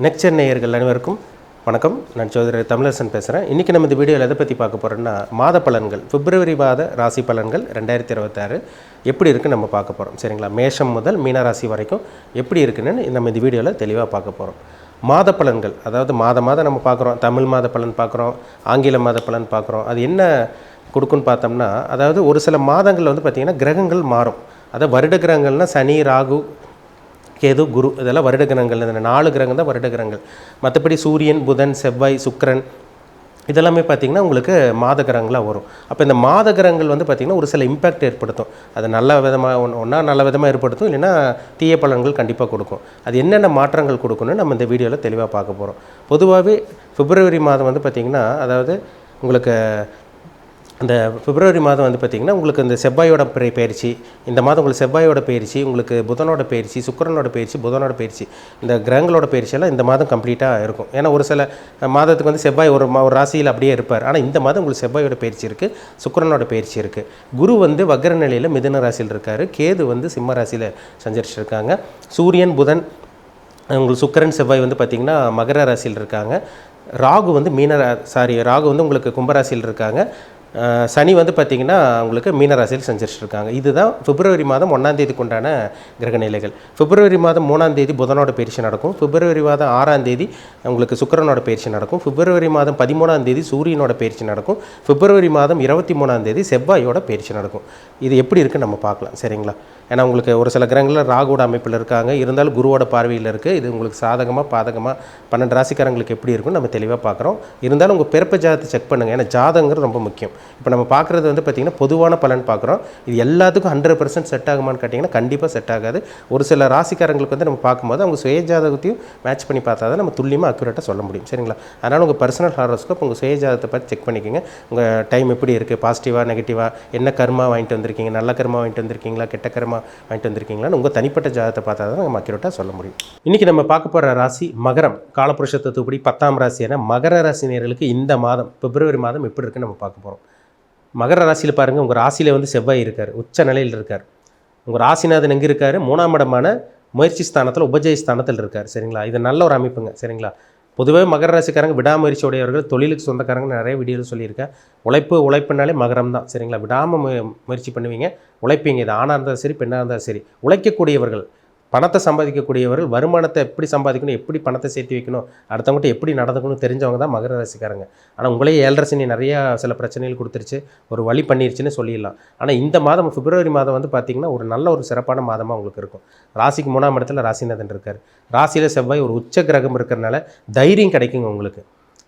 Next நேயர்கள் அனைவருக்கும் வணக்கம். நான் ஜோதிடர் தமிழரசன் பேசுகிறேன். இன்றைக்கி நம்ம இந்த வீடியோவில் எதை பற்றி பார்க்க போகிறோம்னா மாத பலன்கள், பிப்ரவரி மாத ராசி பலன்கள் 2026 எப்படி இருக்குன்னு நம்ம பார்க்க போகிறோம். சரிங்களா? மேஷம் முதல் மீன ராசி வரைக்கும் எப்படி இருக்குன்னு நம்ம இந்த வீடியோவில் தெளிவாக பார்க்க போகிறோம். மாத பலன்கள், அதாவது மாதம் நம்ம பார்க்குறோம். தமிழ் மாத பலன் பார்க்குறோம், ஆங்கில மாத பலன் பார்க்குறோம். அது என்ன கொடுக்குன்னு பார்த்தோம்னா, அதாவது ஒரு சில மாதங்கள் வந்து பார்த்திங்கன்னா கிரகங்கள் மாறும். அதாவது வருட கிரகங்கள்னால் சனி, ராகு, கேது, குரு, இதெல்லாம் வருட கிரகங்கள். இந்த 4 கிரகம் தான் வருட கிரகங்கள். மற்றபடி சூரியன், புதன், செவ்வாய், சுக்கிரன் இதெல்லாமே பார்த்திங்கன்னா உங்களுக்கு மாத கிரகங்களாக வரும். அப்போ இந்த மாத கிரகங்கள் வந்து பார்த்திங்கன்னா ஒரு சில இம்பேக்ட் ஏற்படுத்தும். அது நல்ல விதமாக ஒன்றா நல்ல விதமாக ஏற்படுத்தும், இல்லைன்னா தீய பலன்கள் கண்டிப்பாக கொடுக்கும். அது என்னென்ன மாற்றங்கள் கொடுக்கணும்னு நம்ம இந்த வீடியோவில் தெளிவாக பார்க்க போகிறோம். பொதுவாகவே பிப்ரவரி மாதம் வந்து பார்த்திங்கன்னா, அதாவது உங்களுக்கு அந்த பிப்ரவரி மாதம் வந்து பார்த்திங்கன்னா உங்களுக்கு இந்த செவ்வாயோட பயிற்சி, இந்த மாதம் உங்களுக்கு செவ்வாயோட பயிற்சி, உங்களுக்கு புதனோட பயிற்சி, சுக்கிரனோட பயிற்சி, புதனோட பயிற்சி, இந்த கிரகங்களோட பயிற்சியெல்லாம் இந்த மாதம் கம்ப்ளீட்டாக இருக்கும். ஏன்னா ஒரு சில மாதத்துக்கு வந்து செவ்வாய் ஒரு ராசியில் அப்படியே இருப்பார். ஆனால் இந்த மாதம் உங்களுக்கு செவ்வாயோட பயிற்சி இருக்குது, சுக்கிரனோட பயிற்சி இருக்குது. குரு வந்து வக்ர நிலையில் மிதுன ராசியில் இருக்கார், கேது வந்து சிம்ம ராசியில் சஞ்சரிச்சிருக்காங்க. சூரியன், புதன், உங்களுக்கு சுக்கிரன், செவ்வாய் வந்து பார்த்திங்கன்னா மகர ராசியில் இருக்காங்க. ராகு வந்து ராகு வந்து உங்களுக்கு கும்பராசியில் இருக்காங்க. சனி வந்து பார்த்திங்கன்னா உங்களுக்கு மீனராசியில் சஞ்சரிச்சிருக்காங்க. இதுதான் பிப்ரவரி மாதம் 1ஆம் தேதிக்கு உண்டான கிரகநிலைகள். பிப்ரவரி மாதம் 3ஆம் தேதி புதனோட பயிற்சி நடக்கும். பிப்ரவரி மாதம் 6ஆம் தேதி உங்களுக்கு சுக்கிரனோட பயிற்சி நடக்கும். பிப்ரவரி மாதம் 13ஆம் தேதி சூரியனோட பயிற்சி நடக்கும். பிப்ரவரி மாதம் 23ஆம் தேதி செவ்வாயோட பயிற்சி நடக்கும். இது எப்படி இருக்குன்னு நம்ம பார்க்கலாம். சரிங்களா? ஏன்னா உங்களுக்கு ஒரு சில கிரகங்களில் ராகுவோட அமைப்பில் இருக்காங்க, இருந்தாலும் குருவோட பார்வையில் இருக்குது. இது உங்களுக்கு சாதகமாக பாதகமாக 12 ராசிக்காரங்களுக்கு எப்படி இருக்குன்னு நம்ம தெளிவாக பார்க்குறோம். இருந்தாலும் உங்கள் பிறப்பு ஜாதகத்தை செக் பண்ணுங்கள். ஏன்னா ஜாதகங்கிறது ரொம்ப முக்கியம். இப்போ நம்ம பார்க்குறது வந்து பார்த்திங்கன்னா பொதுவான பலன் பார்க்குறோம். இது எல்லாத்துக்கும் 100% செட் ஆகுமான்னு கேட்டிங்கன்னா கண்டிப்பாக செட் ஆகாது. ஒரு சில ராசிக்காரங்களுக்கு வந்து நம்ம பார்க்கும்போது அவங்க சுய ஜாதகத்தையும் மேட்ச் பண்ணி பார்த்தா தான் நம்ம துல்லியமாக அக்யூரேட்டாக சொல்ல முடியும். சரிங்களா? அதனால் உங்கள் பர்சனல் ஹாரோஸ்கோப் உங்கள் சுய ஜாதகத்தை பார்த்து செக் பண்ணிக்கோங்க. உங்கள் டைம் எப்படி இருக்குது, பாசிட்டிவாக நெகட்டிவாக, என்ன கர்மா வாங்கிட்டு வந்திருக்கீங்க, நல்ல கர்மா வாங்கிட்டு வந்திருக்கீங்களா, கெட்ட கர்மா வாங்கிட்டு வந்திருக்கீங்களான்னு உங்கள் தனிப்பட்ட ஜாதகத்தை பார்த்தா தான் நம்ம அக்யூரேட்டாக சொல்ல முடியும். இன்றைக்கி நம்ம பார்க்க போகிற ராசி மகரம். காலபுருஷ தத்துவப்படி 10ஆம் ராசியான மகர ராசினியர்களுக்கு இந்த மாதம் பிப்ரவரி மாதம் எப்படி இருக்குன்னு நம்ம பார்க்க போகிறோம். மகர ராசியில் பாருங்கள், உங்கள் ராசியில் வந்து செவ்வாய் இருக்கார், உச்ச நிலையில் இருக்கார். உங்கள் ராசிநாதன் எங்கே இருக்கார்? 3ஆம் இடமான முயற்சி ஸ்தானத்தில், உபஜய ஸ்தானத்தில் இருக்கார். சரிங்களா? இது நல்ல ஒரு அமைப்புங்க. சரிங்களா? பொதுவாக மகர ராசிக்காரங்க விடாமுயற்சி உடையவர்கள், தொழிலுக்கு சொந்தக்காரங்க நிறைய வீடியோவில் சொல்லியிருக்கேன். உழைப்புனாலே மகரம் தான். சரிங்களா? விடாமல் முயற்சி பண்ணுவீங்க, உழைப்பீங்க. இது ஆணாக இருந்தாலும் சரி, பெண்ணாக இருந்தாலும் சரி. உழைக்கக்கூடியவர்கள், பணத்தை சம்பாதிக்கக்கூடியவர்கள், வருமானத்தை எப்படி சம்பாதிக்கணும், எப்படி பணத்தை சேர்த்து வைக்கணும், அடுத்தவங்கள்ட்ட எப்படி நடந்துக்கணும் தெரிஞ்சவங்க தான் மகர ராசிக்காரங்க. ஆனால் உங்களே 7.5 சனி நிறையா சில பிரச்சனைகள் கொடுத்துருச்சு, ஒரு வழி பண்ணிருச்சுன்னு சொல்லிடலாம். ஆனால் இந்த மாதம் பிப்ரவரி மாதம் வந்து பார்த்திங்கன்னா ஒரு நல்ல ஒரு சிறப்பான மாதமாக உங்களுக்கு இருக்கும். ராசிக்கு 3ஆம் இடத்துல ராசிநாதன் இருக்கார். ராசியில் செவ்வாய் ஒரு உச்ச கிரகம் இருக்கிறனால தைரியம் கிடைக்குங்க உங்களுக்கு.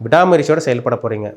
விடாமுயற்சியோடு செயல்பட போகிறீங்க.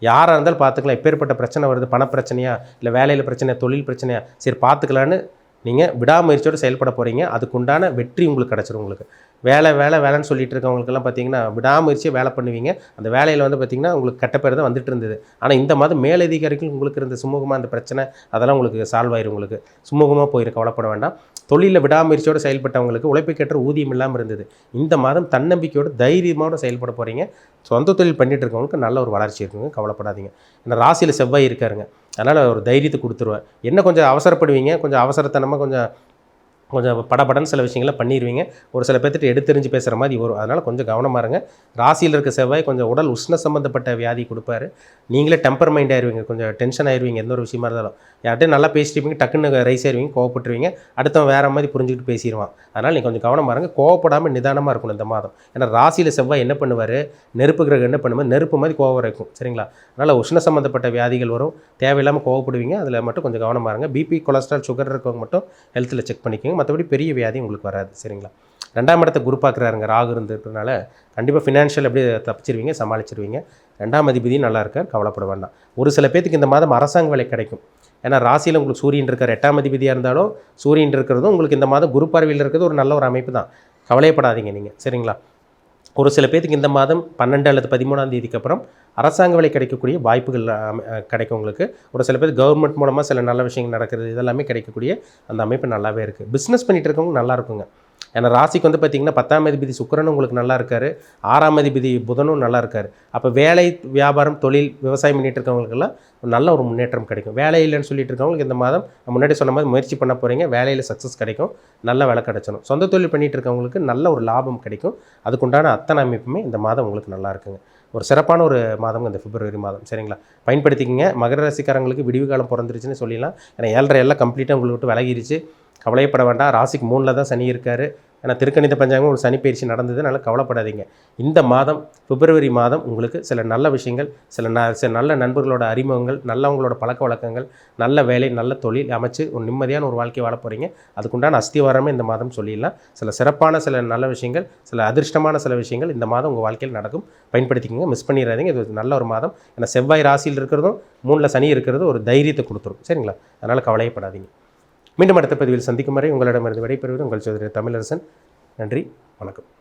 யாராக இருந்தாலும் பார்த்துக்கலாம். எப்பேற்பட்ட பிரச்சனை வருது, பணப்பிரச்சனையா, இல்லை வேலையில் பிரச்சனையா, தொழில் பிரச்சனையா, சரி பார்த்துக்கலான்னு நீங்கள் விடாமுயற்சியோடு செயல்பட போகிறீங்க. அதுக்குண்டான வெற்றி உங்களுக்கு கிடச்சிரும். உங்களுக்கு வேலைன்னு சொல்லிட்டு இருக்கவங்களுக்கெல்லாம் பார்த்தீங்கன்னா விடாமுயற்சியை வேலை பண்ணுவீங்க. அந்த வேலையில் வந்து பார்த்திங்கன்னா உங்களுக்கு கெட்ட பேர் தான் வந்துட்டு இருந்தது. ஆனால் இந்த மாதம் மேலதிகாரிகள் உங்களுக்கு இருந்த சுமூகமாக அந்த பிரச்சனை அதெல்லாம் உங்களுக்கு சால்வ் ஆயிரும். உங்களுக்கு சுமூகமாக போயிரு, கவலைப்பட வேண்டாம். தொழிலில் விடாமுயற்சியோடு செயல்பட்டவங்களுக்கு உழைப்புக்கேற்ற ஊதியம் இல்லாமல் இருந்தது. இந்த மாதம் தன்னம்பிக்கையோடு தைரியமோடு செயல்பட போகிறீங்க. சொந்த தொழில் பண்ணிகிட்டு இருக்கவங்களுக்கு நல்ல ஒரு வளர்ச்சி இருக்குங்க, கவலைப்படாதீங்க. ஏன்னா ராசியில் செவ்வாய் இருக்காருங்க, அதனால் ஒரு தைரியத்தை கொடுத்துருவார். என்ன கொஞ்சம் அவசரப்படுவீங்க, கொஞ்சம் அவசரத்தனமாக கொஞ்சம் படபடன்னு சில விஷயங்களை பண்ணிடுவீங்க. ஒரு சில பேர்த்திட்ட எடுத்தெறிஞ்சு பேசுகிற மாதிரி வரும். அதனால் கொஞ்சம் கவனமாக இருங்க. ராசியில் இருக்க செவ்வாய் கொஞ்சம் உடல் உஷ்ண சம்மந்தப்பட்ட வியாதி கொடுப்பாரு. நீங்களே டெம்பர் மைண்ட் ஆயிடுவீங்க, கொஞ்சம் டென்ஷன் ஆயிடுவீங்க. எந்த ஒரு விஷயமா இருந்தாலும் யார்கிட்டையும் நல்லா பேசிட்டுருப்பீங்க, டக்குன்னு ரைஸ் ஆயிடுவீங்க, கோவப்பட்டுருவீங்க. அடுத்தவன் வேறு மாதிரி புரிஞ்சுக்கிட்டு பேசிடுவான். அதனால் நீங்கள் கொஞ்சம் கவனமாக இருங்க. கோவப்படாமல் நிதானமாக இருக்கணும் இந்த மாதம். ஏன்னா ராசியில் செவ்வாய் என்ன பண்ணுவார், நெருப்பு கிரகம் என்ன பண்ணுவார், நெருப்பு மாதிரி கோவம் இருக்கும். சரிங்களா? அதனால் உஷ்ண சம்மந்தப்பட்ட வியாதிகள் வரும், தேவையில்லாமல் கோவப்படுவீங்க. அதில் மட்டும் கொஞ்சம் கவனமாக இருங்க. பிபி, கொலஸ்ட்ரால், சுகர் இருக்கவங்க மட்டும் ஹெல்த்தில் செக் பண்ணிக்கோங்க. மற்றபடி பெரிய வியாதி உங்களுக்கு வராது. சரிங்களா? 2ஆம் இடத்தை குரு பார்க்குறாருங்க, ராகு இருந்ததுனால கண்டிப்பாக ஃபினான்ஷியல் அப்படியே தப்பிச்சிருவீங்க, சமாளிச்சிருவீங்க. 2ஆம் அதிபதியும் நல்லா இருக்கார், கவலைப்பட வேண்டாம். ஒரு சில பேத்துக்கு இந்த மாதம் அரசாங்க வேலை கிடைக்கும். ஏன்னா ராசியில் உங்களுக்கு சூரியன் இருக்கார், 8ஆம் அதிபதியாக இருந்தாலும் சூரியன் இருக்கிறதும் உங்களுக்கு இந்த மாதம் குரு பார்வையில் இருக்கிறது ஒரு நல்ல ஒரு அமைப்பு தான். கவலையப்படாதீங்க நீங்கள். சரிங்களா? ஒரு சில பேத்துக்கு இந்த மாதம் 12 அல்லது 13ஆம் தேதிக்கு அப்புறம் அரசாங்க வேலை கிடைக்கக்கூடிய வாய்ப்புகள் கிடைக்கும் உங்களுக்கு. ஒரு சில பேர் கவர்மெண்ட் மூலமாக சில நல்ல விஷயங்கள் நடக்கிறது, இதெல்லாமே கிடைக்கக்கூடிய அந்த அமைப்பு நல்லாவே இருக்குது. பிஸ்னஸ் பண்ணிகிட்டு இருக்கவங்க நல்லா இருக்குங்க. ஏன்னா ராசிக்கு வந்து பார்த்திங்கன்னா 10ஆம் அதிபதி சுக்கிரனும் உங்களுக்கு நல்லா இருக்கார், 6ஆம் அதிபதி புதனும் நல்லா இருக்கார். அப்போ வேலை, வியாபாரம், தொழில், விவசாயம் பண்ணிட்டு இருக்கவங்களுக்கெல்லாம் நல்ல ஒரு முன்னேற்றம் கிடைக்கும். வேலை இல்லைன்னு சொல்லிட்டு இருக்கவங்களுக்கு இந்த மாதம் முன்னாடி சொன்ன மாதிரி முயற்சி பண்ண போகிறீங்க, வேலையில் சக்ஸஸ் கிடைக்கும், நல்ல வேலை கிடைச்சிடும். சொந்த தொழில் பண்ணிகிட்டு இருக்கவங்களுக்கு நல்ல ஒரு லாபம் கிடைக்கும். அதுக்குண்டான அத்தனை அமைப்புமே இந்த மாதம் உங்களுக்கு நல்லா இருக்குங்க. ஒரு சிறப்பான ஒரு மாதம் இந்த பிப்ரவரி மாதம். சரிங்களா, பயன்படுத்திக்கிங்க. மகர ராசிக்காரங்களுக்கு விடிவு காலம் பிறந்துருச்சுன்னு சொல்லிடலாம். ஏன்னா 7.5 எல்லாம் கம்ப்ளீட்டாக உங்களுக்கு விட்டு விலகிருச்சு. கவலைப்பட வேண்டாம். ராசிக்கு 3ல் தான் சனி இருக்கார். ஏன்னா திருக்கணித பஞ்சாங்கம் ஒரு சனி பயிற்சி நடந்தது, அதனால் கவலைப்படாதீங்க. இந்த மாதம் பிப்ரவரி மாதம் உங்களுக்கு சில நல்ல விஷயங்கள், சில நல்ல நண்பர்களோட அறிமுகங்கள், நல்லவங்களோட பழக்க வழக்கங்கள், நல்ல வேலை, நல்ல தொழில் அமைச்சு ஒரு நிம்மதியான ஒரு வாழ்க்கை வாழ போகிறீங்க. அதுக்குண்டான அஸ்திவாரமே இந்த மாதம் சொல்லிடலாம். சில சிறப்பான சில நல்ல விஷயங்கள், சில அதிர்ஷ்டமான சில விஷயங்கள் இந்த மாதம் உங்கள் வாழ்க்கையில் நடக்கும். பயன்படுத்திக்கங்க, மிஸ் பண்ணிடாதீங்க. இது நல்ல ஒரு மாதம். ஏன்னா செவ்வாய் ராசியில் இருக்கிறதும் 3ல் சனி இருக்கிறது ஒரு தைரியத்தை கொடுத்துரும். சரிங்களா, அதனால் கவலையப்படாதீங்க. மீண்டும் அடுத்த பதிவில் சந்திக்கும் வரை உங்களிடமிருந்து விடைபெறுவது உங்கள் ஜோதிடர் தமிழரசன். நன்றி, வணக்கம்.